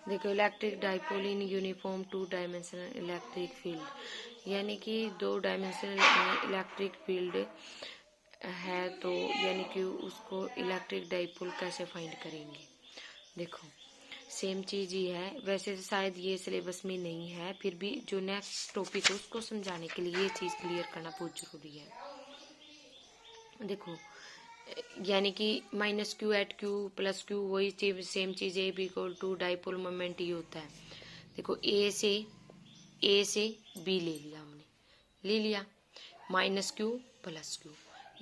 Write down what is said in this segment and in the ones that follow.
देखो electric dipole in uniform 2 dimensional electric field, यानी कि 2 डायमेंशनल इलेक्ट्रिक फील्ड है, तो यानी कि उसको इलेक्ट्रिक डाइपोल कैसे फाइंड करेंगे। देखो सेम चीज ही है, वैसे तो शायद ये सिलेबस में नहीं है, फिर भी जो नेक्स्ट टॉपिक है उसको समझाने के लिए ये चीज क्लियर करना बहुत जरूरी है। देखो यानी कि minus q at q plus q वही चीज, सेम चीज A B equal to dipole moment ये होता है। देखो ए से बी ले लिया हमने, ले लिया माइनस क्यू प्लस क्यू,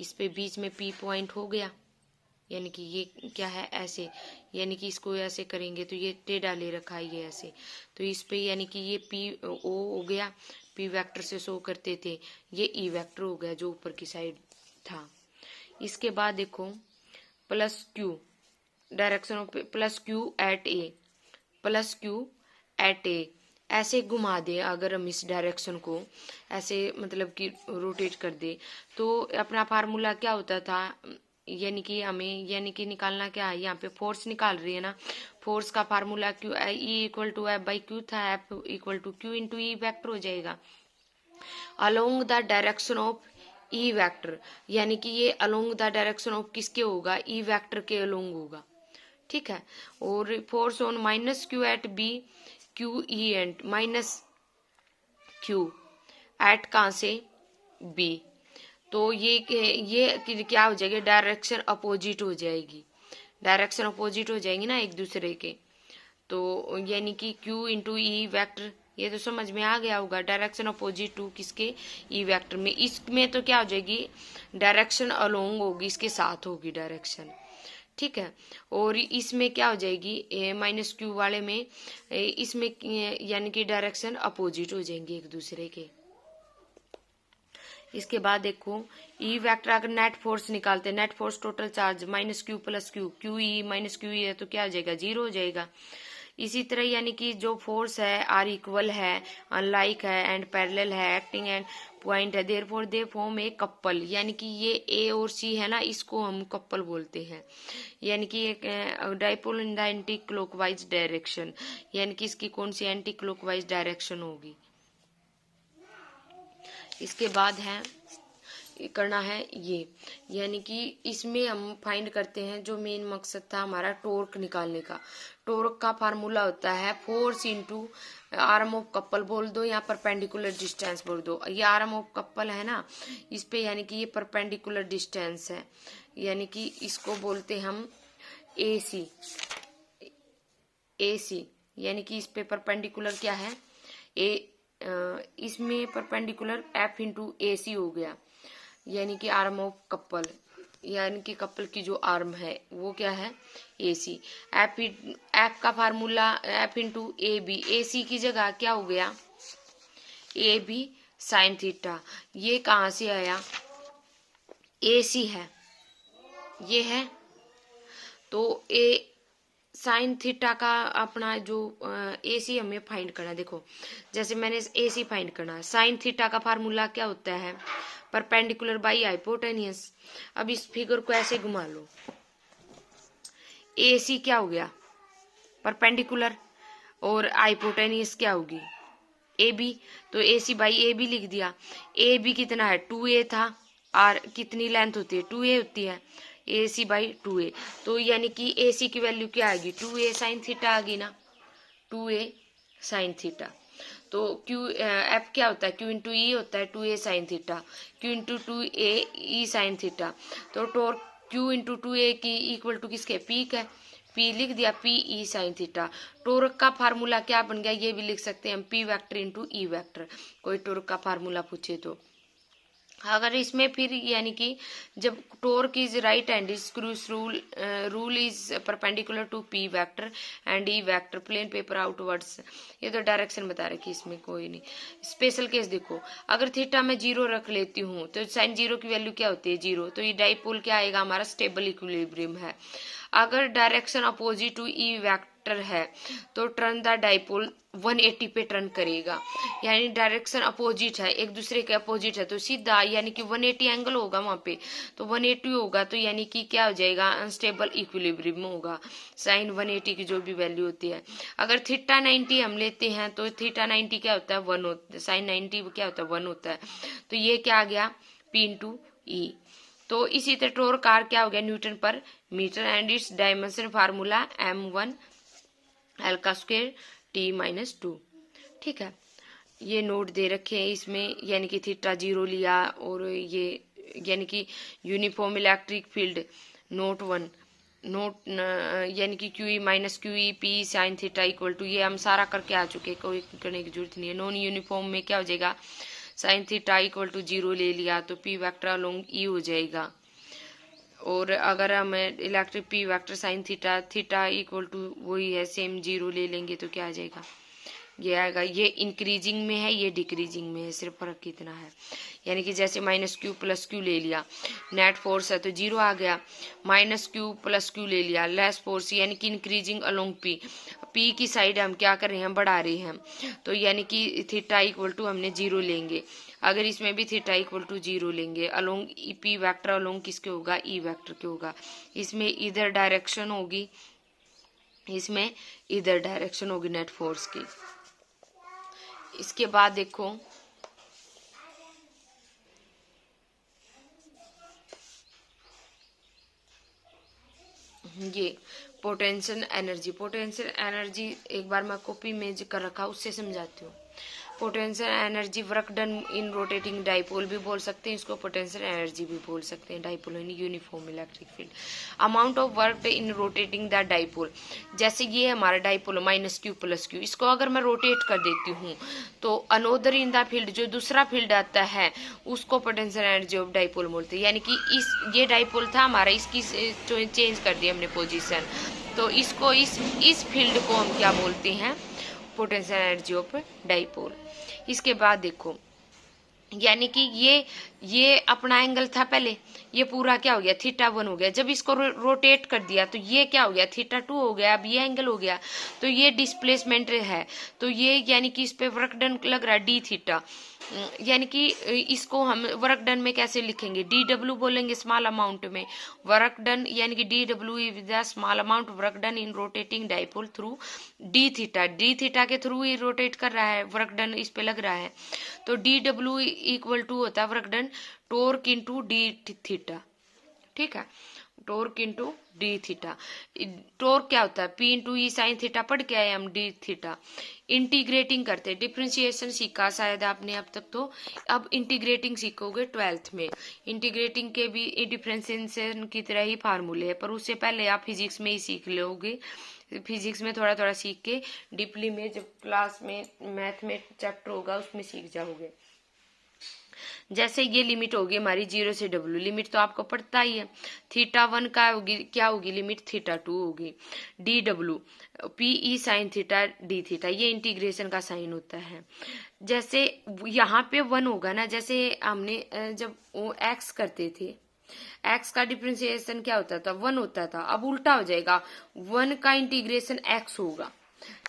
इस पे बीच में पी पॉइंट हो गया, यानी कि ये क्या है ऐसे, यानी कि इसको ऐसे करेंगे तो ये टेढ़ा ले रखा है ये ऐसे, तो इस पे यानी कि ये पी ओ हो गया, पी वेक्टर से शो करते थे, ये ई वेक्टर हो गया जो ऊपर की साइड था। इसके बाद देखो plus Q direction of plus Q at A, plus Q at A ऐसे घुमा दे, अगर हम इस डायरेक्शन को ऐसे मतलब कि रोटेट कर दे, तो अपना फार्मूला क्या होता था, यानी कि हमें यानी कि निकालना क्या है, यहाँ पे फोर्स निकाल रही है ना, फोर्स का formula Q E equal to F by Q था, F equal to Q into E vector हो जाएगा along the direction of E vector, यानी कि ये अलोंग द डायरेक्शन ऑफ किसके होगा, ई वेक्टर के अलोंग होगा, ठीक है। और force on minus q at B q E and minus q at कहाँ से बी, तो ये क्या हो जाएगी, डायरेक्शन अपोजिट हो जाएगी, डायरेक्शन अपोजिट हो जाएंगी ना एक दूसरे के, तो यानी कि Q इंटू ई वेक्टर, ये तो समझ में आ गया होगा, डायरेक्शन अपोजिट टू किसके, ई वेक्टर में, इसमें तो क्या हो जाएगी, डायरेक्शन अलोंग होगी, इसके साथ होगी डायरेक्शन, ठीक है। और इसमें क्या हो जाएगी माइनस क्यू वाले में, इसमें यानी कि डायरेक्शन अपोजिट हो जाएंगे एक दूसरे के। इसके बाद देखो ई वेक्टर अगर नेट फोर्स निकालते हैं, net force total charge minus Q plus Q, Q E minus q ई है तो क्या हो जाएगा, 0 हो जाएगा। इसी तरह यानी कि जो फोर्स है आर इक्वल है, अनलाइक है एंड पैरेलल है, एक्टिंग एंड पॉइंट है, therefore they form a couple, यानी कि ये ए और सी है ना, इसको हम कपल बोलते हैं, यानी कि एक dipole in the anti clockwise direction, यानी कि इसकी कौन सी एंटी क्लॉकवाइज डायरेक्शन होगी। इसके बाद है करना है ये, यानी कि इसमें हम फाइंड करते हैं जो मेन मकसद था हमारा टॉर्क निकालने का, टॉर्क का फार्मूला होता है force into arm of couple बोल दो या परपेंडिकुलर डिस्टेंस बोल दो, ये आर्म ऑफ कपल है ना, इस पे यानी कि ये परपेंडिकुलर डिस्टेंस है, यानी कि इसको बोलते हम ए सी, यानी कि इस पे परपेंडिकुलर क्या है इसमें परपेंडिकुलर एफ इंटू ए सी हो गया, यानी कि आर्म ऑफ कपल, यानी कि कपल की जो आर्म है वो क्या है ए सी, एफ का formula F into A B, A C की जगह क्या हो गया ए बी साइन थीटा, ये कहाँ से आया, ए सी है ये है, तो ए साइन थीटा का अपना जो ए सी हमें फाइंड करना, देखो जैसे मैंने ए सी फाइंड करना, साइन थीटा का फार्मूला क्या होता है, परपेंडिकुलर बाई हाइपोटेनियस। अब इस फिगर को ऐसे घुमा लो, ए सी क्या हो गया परपेंडिकुलर, और हाइपोटेनियस क्या होगी ए बी, तो ए सी बाई ए बी लिख दिया, ए बी कितना है 2a था, आर कितनी लेंथ होती है 2a होती है, ए सी बाई 2a, तो यानी कि ए सी की वैल्यू क्या आएगी 2a साइन थीटा आ गई ना, 2a साइन थीटा, तो क्यू एफ क्या होता है क्यू इंटू ई होता है 2a sine theta, Q into 2a ई साइन थीटा, तो टॉर्क क्यू इंटू 2a की इक्वल टू किसके पी का, पी लिख दिया P E sine theta. Torque का फार्मूला क्या बन गया, ये भी लिख सकते हैं हम P vector into E vector, कोई टॉर्क का फार्मूला पूछे तो। अगर इसमें फिर यानी कि जब torque is right hand screws rule is perpendicular to p vector and E vector plane paper outwards, ये तो डायरेक्शन बता रखी इसमें कोई नहीं। स्पेशल केस देखो, अगर थीटा में 0 रख लेती हूँ तो साइन 0 की वैल्यू क्या होती है 0, तो ये डाइपोल क्या आएगा हमारा स्टेबल इक्विलिब्रियम है। अगर direction opposite to E vector है तो टर्न द डाइपोल 180 पे टर्न करेगा। यानी डायरेक्शन अपोजिट है, एक दूसरे के अपोजिट है, तो सीधा यानी कि 180 एंगल होगा वहां पे, तो 180 होगा, तो यानी कि क्या हो जाएगा, अनस्टेबल इक्विलिब्रियम होगा साइन 180 की जो भी वैल्यू होती है। अगर थीटा 90 हम लेते हैं तो थीटा 90 क्या होता है, 1 होता है, साइन 90 क्या होता है, 1 होता है। तो ये क्या आ गया, P इंटू ई। तो इसी तरह टॉर्क R क्या हो गया, न्यूटन पर metre, and it's dimension formula m1 L का स्क्वायर T-2। ठीक है, ये नोट दे रखे हैं इसमें, यानी कि थीटा 0 लिया, और ये यानी कि uniform electric field note 1 note यानी कि q E minus q E p sine theta equal to, ये हम सारा करके आ चुके, कोई करने की जरूरत नहीं है। नॉन यूनिफॉर्म में क्या हो जाएगा, साइन थीटा इक्वल टू 0 ले लिया तो पी वेक्टर अलोंग ई हो जाएगा। और अगर हम electric p vector sine theta, theta equal to वही है सेम 0 ले लेंगे तो क्या आ जाएगा, ये आएगा, ये इंक्रीजिंग में है, ये डिक्रीजिंग में है, सिर्फ फर्क कितना है। यानी कि जैसे माइनस क्यू प्लस क्यू ले लिया, नेट फोर्स है तो 0 आ गया, माइनस क्यू प्लस क्यू ले लिया, लेस फोर्स यानी कि इंक्रीजिंग अलोंग पी, पी की साइड हम क्या कर रहे हैं, बढ़ा रहे हैं, तो यानी कि थीटा इक्वल टू हमने 0 लेंगे। अगर इसमें भी थीटा इक्वल टू 0 लेंगे, अलोंग पी वेक्टर अलोंग किसके होगा, ई वेक्टर के होगा। इसमें इधर डायरेक्शन होगी, इसमें इधर डायरेक्शन होगी नेट फोर्स की। इसके बाद देखो ये पोटेंशियल एनर्जी, पोटेंशियल एनर्जी एक बार मैं कॉपी में कर रखा, उससे समझाती हूँ। Potential energy work done in rotating dipole भी बोल सकते हैं इसको, पोटेंशियल एनर्जी भी बोल सकते हैं, dipole in uniform electric field. Amount of work in rotating the dipole, जैसे ये हमारा dipole minus Q plus Q, इसको अगर मैं रोटेट कर देती हूँ तो अनोदर इन द फील्ड, जो दूसरा फील्ड आता है उसको पोटेंशियल एनर्जी ऑफ डाइपोल बोलते हैं। यानी कि ये डाइपोल था हमारा, इसकी चेंज कर दी हमने पोजीशन, तो इसको इस फील्ड को हम क्या बोलते हैं, पोटेंशियल एनर्जी ऑफ डाइपोल। इसके बाद देखो, यानी कि ये अपना एंगल था पहले, ये पूरा क्या हो गया, थीटा 1 हो गया। जब इसको रोटेट कर दिया तो ये क्या हो गया, थीटा 2 हो गया। अब ये एंगल हो गया, तो ये डिस्प्लेसमेंट है, तो ये यानी कि इस पे वर्क डन लग रहा है डी थीटा। यानी कि इसको हम वर्क डन में कैसे लिखेंगे, डी डब्ल्यू बोलेंगे स्मॉल अमाउंट में, वर्क डन यानी कि D W is the small amount work done in rotating dipole through D theta. D theta के थ्रू ही रोटेट कर रहा है, वर्क डन इस पे लग रहा है, तो डी डब्ल्यू इक्वल टू होता है work done torque into D theta. ठीक है, torque into D theta. Torque क्या होता है, पी इंटू ई साइन थीटा पढ़ के आए हम, डी थीटा। इंटीग्रेटिंग करते, डिफ्रेंशिएशन सीखा शायद आपने अब तक, तो अब इंटीग्रेटिंग सीखोगे 12th में। इंटीग्रेटिंग के भी डिफ्रेंशिएशन की तरह ही फार्मूले है, पर उससे पहले आप फिजिक्स में ही सीख लोगे। फिजिक्स में थोड़ा थोड़ा सीख के डीपली में जब क्लास में मैथ में चैप्टर होगा उसमें सीख जाओगे। जैसे ये लिमिट होगी हमारी 0 से W, लिमिट तो आपको पड़ता ही है। थीटा 1 का होगी, क्या होगी लिमिट, थीटा 2 होगी। D W P E sine theta D theta, ये इंटीग्रेशन का साइन होता है। जैसे यहाँ पे 1 होगा ना, जैसे हमने जब एक्स करते थे, एक्स का डिफरेंशिएशन क्या होता था, 1 होता था। अब उल्टा हो जाएगा, 1 का इंटीग्रेशन एक्स होगा।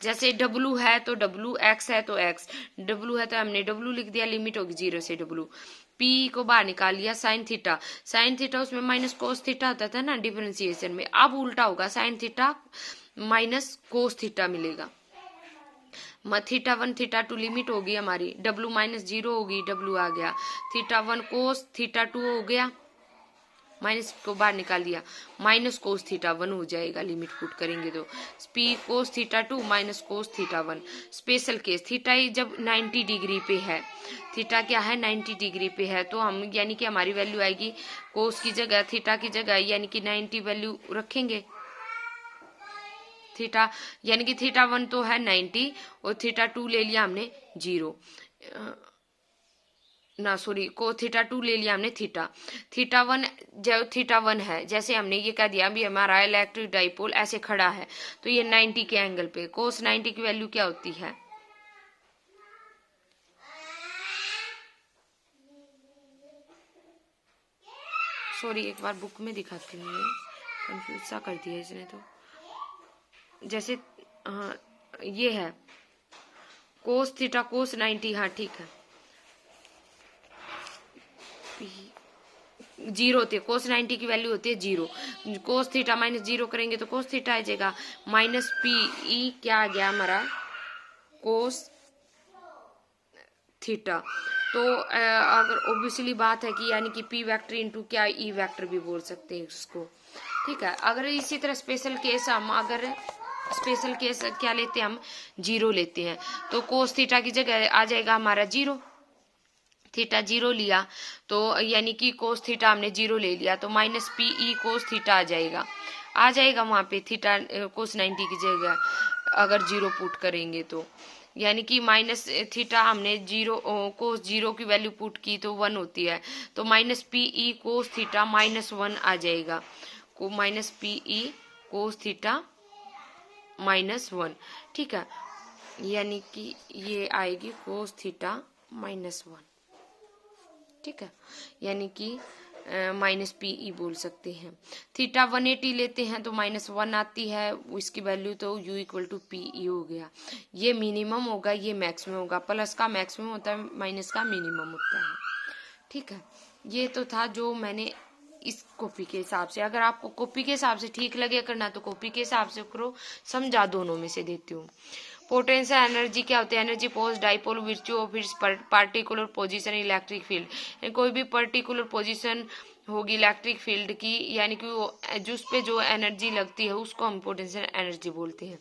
जैसे W है तो W, X है तो X, W है तो हमने W लिख दिया, लिमिट होगी 0 से W। P को बाहर निकाल लिया, साइन थीटा, साइन थीटा उसमें माइनस कोस थीटा होता था ना डिफरेंशिएशन में, अब उल्टा होगा, sine theta minus cos theta मिलेगा। थीटा 1 थीटा 2 लिमिट होगी हमारी, W माइनस 0 होगी, W आ गया, थीटा 1 कोस थीटा 2 हो गया, माइनस को बाहर निकाल दिया, माइनस कोस थीटा 1 हो जाएगा, लिमिट पुट करेंगे तो P cos theta 2 minus cos theta 1। Special case, theta जब 90 डिग्री पे है, थीटा क्या है 90 डिग्री पे है, तो हम यानी कि हमारी वैल्यू आएगी कोस की जगह थीटा की जगह यानी कि 90 वैल्यू रखेंगे। थीटा यानी कि थीटा 1 तो है 90 और थीटा 2 ले लिया हमने 0 ना, सॉरी, को थीटा 2 ले लिया हमने, थीटा 1 जब थीटा 1 है, जैसे हमने ये कह दिया अभी हमारा इलेक्ट्रिक डाइपोल ऐसे खड़ा है तो ये 90 के एंगल पे, कोस 90 की वैल्यू क्या होती है, सॉरी एक बार बुक में दिखाती हूँ, कंफ्यूज सा कर दिया इसने तो। जैसे हाँ ये है कोस थीटा कोस 90, हाँ ठीक है, जीरो होती है, कोस 90 की वैल्यू होती है जीरो। कोस थीटा माइनस जीरो करेंगे तो कोस थीटा आ जाएगा, माइनस पी ई क्या आ गया हमारा कोस थीटा। तो अगर ऑब्वियसली बात है कि यानी कि पी वेक्टर इंटू क्या ई वेक्टर भी बोल सकते हैं उसको, ठीक है। अगर इसी तरह स्पेशल केस हम अगर स्पेशल केस क्या लेते हैं हम, जीरो लेते हैं, तो कोस थीटा की जगह आ जाएगा हमारा जीरो। थीटा जीरो लिया तो यानी कि कोस थीटा हमने जीरो ले लिया तो minus P E cos theta आ जाएगा वहां पे थीटा कोस 90 की जगह अगर जीरो पुट करेंगे तो, यानी कि माइनस थीटा हमने जीरो कोस जीरो की वैल्यू पुट की तो 1 होती है, तो minus P E cos theta -1 आ जाएगा, को minus P E cos theta -1, ठीक है। यानी कि ये आएगी कोस थीटा -1, ठीक है, यानी कि माइनस पी ई बोल सकते हैं। थीटा 180 लेते हैं तो -1 आती है इसकी वैल्यू, तो u equal to p E हो गया। ये मिनिमम होगा, ये मैक्सिमम होगा, प्लस का मैक्सिमम होता है, माइनस का मिनिमम होता है, ठीक है। ये तो था जो मैंने इस कॉपी के हिसाब से, अगर आपको कॉपी के हिसाब से ठीक लगे करना तो कॉपी के हिसाब से करो, समझा दोनों में से देती हूँ। पोटेंशियल एनर्जी क्या होती है, energy pose dipole virtue of its particular position electric field, कोई भी पर्टिकुलर पोजीशन होगी इलेक्ट्रिक फील्ड की, यानी कि वो जिस पे जो एनर्जी लगती है उसको हम पोटेंशियल एनर्जी बोलते हैं।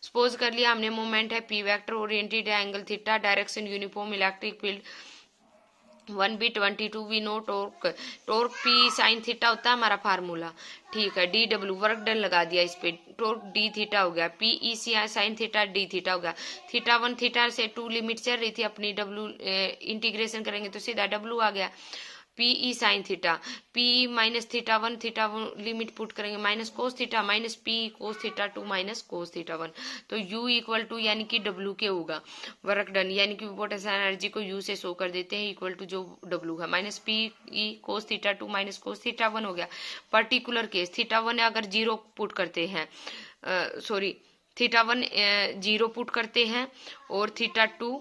सपोज कर लिया हमने मोमेंट है पी वेक्टर, ओरिएंटेड है angle theta, direction uniform, electric field 1b22 we know torque, torque p sine theta होता है हमारा फार्मूला, ठीक है। डी डब्ल्यू वर्क डन लगा दिया इस पे, टॉर्क डी थीटा हो गया, पी ई सी साइन थीटा डी थीटा हो गया, थीटा 1 थीटा से 2 लिमिट चल रही थी अपनी, डब्ल्यू इंटीग्रेशन करेंगे तो सीधा डब्ल्यू आ गया, P E sine theta, P E minus theta 1 limit put करेंगे minus cos theta minus P cos theta 2 minus cos theta 1, तो u इक्वल टू यानी कि w के होगा वर्क डन, यानी कि पोटेंशियल एनर्जी को u से शो कर देते हैं इक्वल टू जो w है, minus P E cos theta 2 minus cos theta 1 हो गया। पर्टिकुलर केस थीटा 1 अगर जीरो पुट करते हैं, सॉरी थीटा 1 जीरो पुट करते हैं और थीटा 2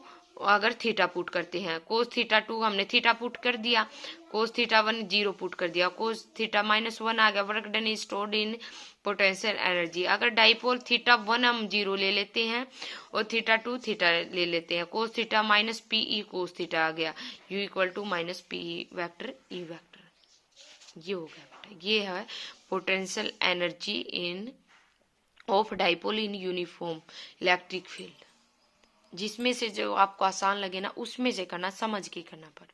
अगर थीटा पुट करते हैं, कोस थीटा 2 हमने थीटा पुट कर दिया, कोस थीटा 1 जीरो पुट कर दिया, कोस थीटा -1 आ गया, work done is stored in potential energy. अगर डाइपोल थीटा 1 हम जीरो ले लेते हैं और थीटा 2 थीटा ले लेते हैं, cos theta minus P E cos theta आ गया, u equal to minus P E vector E vector, ये हो गया बेटा। ये है potential energy in of dipole in uniform electric field. जिसमें से जो आपको आसान लगे ना उसमें से करना, समझ के करना पर